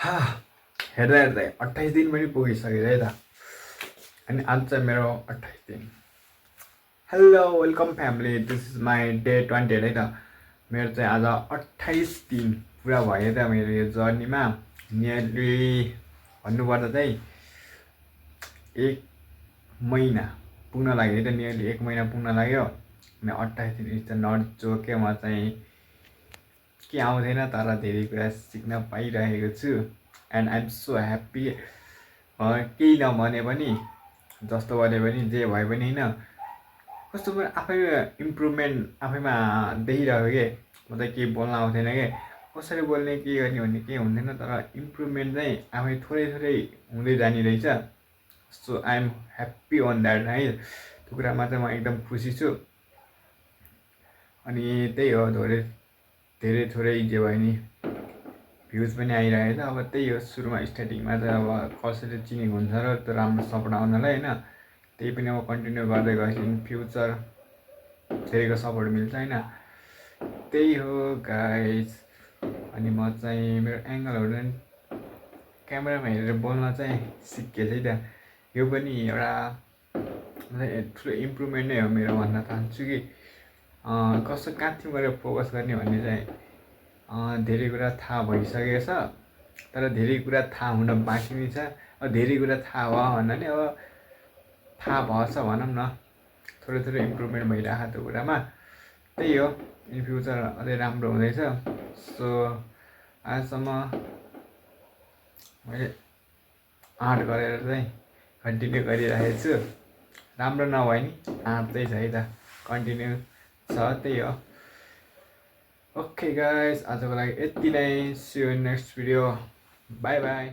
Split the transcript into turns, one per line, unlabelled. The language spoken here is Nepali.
हेर्दा हेर्दै 28 दिन पनि पुगिसक्यो है त। अनि आज चाहिँ मेरो 28 दिन। Hello welcome family, this is my day 28 है त। मेरो चाहिँ आज 28 दिन पुरा भयो त मेरो यो जर्नीमा। नियरली भन्नुपर्दा चाहिँ 1 महिना पुग्न लाग्यो है त। नियरली 1 महिना पुग्न लाग्यो। अनि 28 दिन इज द नट जोक के। म चाहिँ के आउँदैन तर धेरै कुरा सिक्न पाइरहेको छु। And I am so happy. केही नभने पनि, जस्तो भने पनि, जे भए पनि होइन, कस्तो पनि आफैमा इम्प्रुभमेन्ट आफैमा देखिरहेको के। म त केही बोल्न आउँथेन के, कसरी बोल्ने के गर्ने भन्ने केही हुन्थेन, तर इम्प्रुभमेन्ट चाहिँ आफै थोरै थोरै हुँदै जाने रहेछ। So I am happy on that है। त्यो कुरामा चाहिँ म एकदम खुसी छु। अनि त्यही हो, धेरै थोरै जे भयो नि भ्युज पनि आइरहेको छ। अब त्यही हो, सुरुमा स्टार्टिङमा चाहिँ अब कसैले चिनेको हुन्छ र त्यो राम्रो सपोर्ट आउनलाई होइन। त्यही पनि अब कन्टिन्यू गर्दै गएपछि इन फ्युचर धेरैको सपोर्ट मिल्छ होइन। त्यही हो गाइज। अनि म चाहिँ मेरो एङ्गलहरू क्यामेरामा हेरेर बोल्न चाहिँ सिकेँ है त। यो पनि एउटा ठुलो इम्प्रुभमेन्ट नै हो मेरो भन्न चाहन्छु कि कस्तो कहाँतिर गएर फोकस गर्ने भन्ने चाहिँ धेरै कुरा थाहा भइसकेको छ, तर धेरै कुरा थाहा हुन बाँकी नै छ। अब धेरै कुरा थाहा भयो भन्नाले अब थाहा भएछ भनौँ न, थोरै थोरै इम्प्रुभमेन्ट भइरहेको त्यो कुरामा। त्यही हो, इन फ्युचर अझै राम्रो हुँदैछ। सो आजसम्म मैले आँट गरेर चाहिँ कन्टिन्यू गरिरहेको छु। राम्रो नभए नि आँट चाहिँ छ है त, कन्टिन्यू छ। त्यही हो। ओके गाइज, आजको लागि यति नै। See you in next video. Bye by.